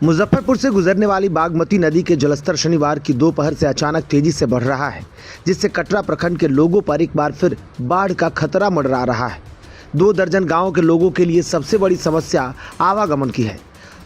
मुजफ्फरपुर से गुजरने वाली बागमती नदी के जलस्तर शनिवार की दोपहर से अचानक तेजी से बढ़ रहा है, जिससे कटरा प्रखंड के लोगों पर एक बार फिर बाढ़ का खतरा मंडरा रहा है। 2 दर्जन गांवों के लोगों के लिए सबसे बड़ी समस्या आवागमन की है।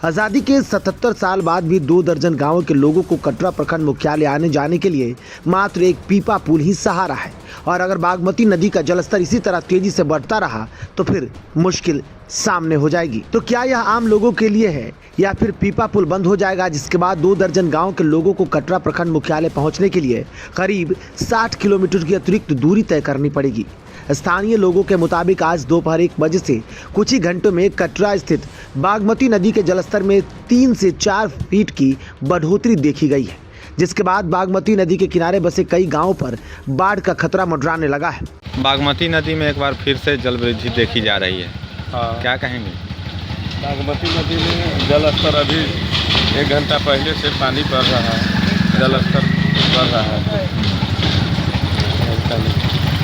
आज़ादी के 77 साल बाद भी 2 दर्जन गांवों के लोगों को कटरा प्रखंड मुख्यालय आने जाने के लिए मात्र एक पीपा पुल ही सहारा है, और अगर बागमती नदी का जलस्तर इसी तरह तेजी से बढ़ता रहा तो फिर मुश्किल सामने हो जाएगी। तो क्या यह आम लोगों के लिए है या फिर पीपा पुल बंद हो जाएगा, जिसके बाद 2 दर्जन गांव के लोगों को कटरा प्रखंड मुख्यालय पहुंचने के लिए करीब 60 किलोमीटर की अतिरिक्त दूरी तय करनी पड़ेगी। स्थानीय लोगों के मुताबिक आज दोपहर 1 बजे से कुछ ही घंटों में कटरा स्थित बागमती नदी के जलस्तर में 3 से 4 फीट की बढ़ोतरी देखी गई है, जिसके बाद बागमती नदी के किनारे बसे कई गांवों पर बाढ़ का खतरा मंडराने लगा है। बागमती नदी में एक बार फिर से जल वृद्धि देखी जा रही है। हाँ, क्या कहेंगे? बागमती नदी में जल स्तर अभी 1 घंटा पहले से पानी बढ़ रहा है, जल स्तर बढ़ रहा है।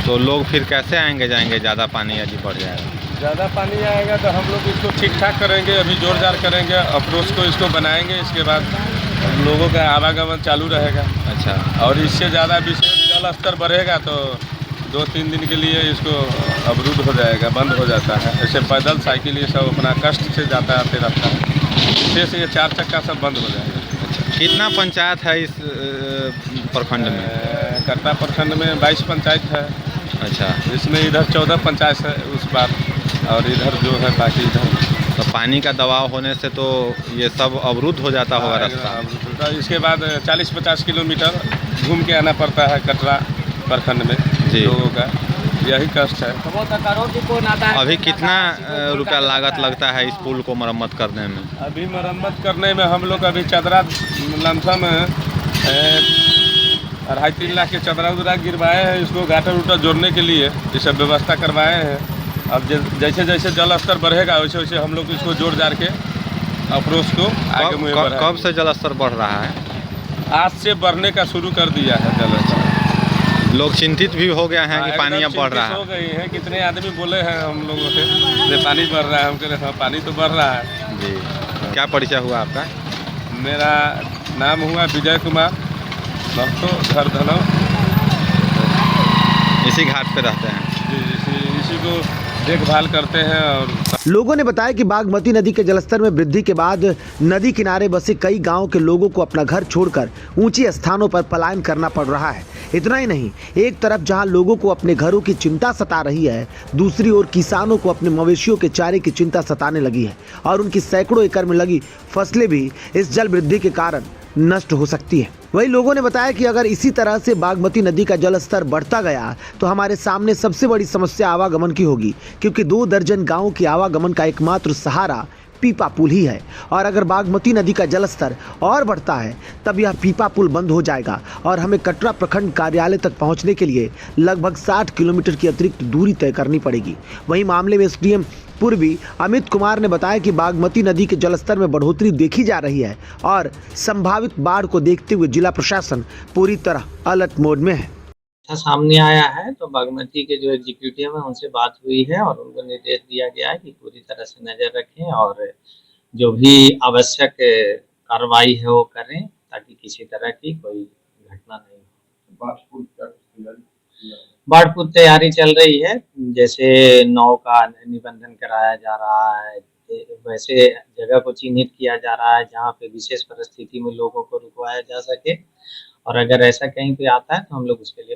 तो लोग फिर कैसे आएंगे जाएंगे? ज़्यादा पानी यदि बढ़ जाएगा, ज़्यादा पानी आएगा तो हम लोग इसको ठीक ठाक करेंगे, अभी जोर जार करेंगे, अप्रोच को इसको बनाएंगे, इसके बाद लोगों का आवागमन चालू रहेगा। अच्छा, और इससे ज़्यादा विशेष जल स्तर बढ़ेगा तो 2-3 दिन के लिए इसको अवरुद्ध हो जाएगा, बंद हो जाता है। ऐसे पैदल साइकिल ये सब अपना कष्ट से जाता आते रहता है, इससे ये 4 चक्का सब बंद हो जाएगा। अच्छा, कितना पंचायत है इस प्रखंड में? कटरा प्रखंड में 22 पंचायत है। अच्छा, इसमें इधर 14 पंचायत है उस बार, और इधर जो है बाकी इधर। तो पानी का दबाव होने से तो ये सब अवरुद्ध हो जाता होगा रास्ता। इसके बाद 40-50 किलोमीटर घूम के आना पड़ता है कटरा प्रखंड में जी। लोगों का यही कष्ट है। अभी कितना रुपया लागत लगता है इस पुल को मरम्मत करने में? अभी मरम्मत करने में हम लोग अभी चदरा लमसम 2.5-3 लाख के चदरा उदरा गिरवाए हैं, इसको गाटर उटर जोड़ने के लिए ये सब व्यवस्था करवाए हैं। अब जैसे जैसे जल स्तर बढ़ेगा वैसे वैसे हम लोग इसको जोड़ जाड़ के अप्रोच को आगे मुझे कब से जल स्तर बढ़ रहा है? आज से बढ़ने का शुरू कर दिया है जल स्तर। लोग चिंतित भी हो गए हैं कि पानी अब बढ़ रहा है। हो गई है, कितने आदमी बोले हैं हम लोगों से कि पानी बढ़ रहा है, हम कह रहे हैं पानी तो बढ़ रहा है। जी, क्या परिचय हुआ आपका? मेरा नाम हुआ विजय कुमार, घर धनव। इसी घाट पे रहते हैं। इसी को देखभाल करते हैं। और लोगों ने बताया कि बागमती नदी के जलस्तर में वृद्धि के बाद नदी किनारे बसे कई गांवों के लोगों को अपना घर छोड़कर ऊंची स्थानों पर पलायन करना पड़ रहा है। इतना ही नहीं, एक तरफ जहां लोगों को अपने घरों की चिंता सता रही है, दूसरी ओर किसानों को अपने मवेशियों के चारे की चिंता सताने लगी है, और उनकी सैकड़ों एकड़ में लगी फसलें भी इस जल वृद्धि के कारण नष्ट हो सकती है। वही लोगों ने बताया कि अगर इसी तरह से बागमती नदी का जल स्तर बढ़ता गया तो हमारे सामने सबसे बड़ी समस्या आवागमन की होगी, क्योंकि 2 दर्जन गांवों के आवागमन का एकमात्र सहारा पीपा पुल ही है, और अगर बागमती नदी का जलस्तर और बढ़ता है तब यह पीपा पुल बंद हो जाएगा और हमें कटरा प्रखंड कार्यालय तक पहुंचने के लिए लगभग 60 किलोमीटर की अतिरिक्त दूरी तय करनी पड़ेगी। वहीं मामले में एसडीएम पूर्वी अमित कुमार ने बताया कि बागमती नदी के जलस्तर में बढ़ोतरी देखी जा रही है और संभावित बाढ़ को देखते हुए जिला प्रशासन पूरी तरह अलर्ट मोड में है। सामने आया है तो बागमती के जो एग्जीक्यूटिव है उनसे बात हुई है और उनको निर्देश दिया गया है कि पूरी तरह से नजर रखें और जो भी आवश्यक कार्रवाई है वो करें, ताकि किसी तरह की कोई घटना नहीं हो। बाढ़ पूर्व तैयारी चल रही है, जैसे नाव का निबंधन कराया जा रहा है, वैसे जगह को चिन्हित किया जा रहा है जहाँ पे विशेष परिस्थिति में लोगों को रुकवाया जा सके, और अगर ऐसा कहीं पे आता है तो हम लोग उसके लिए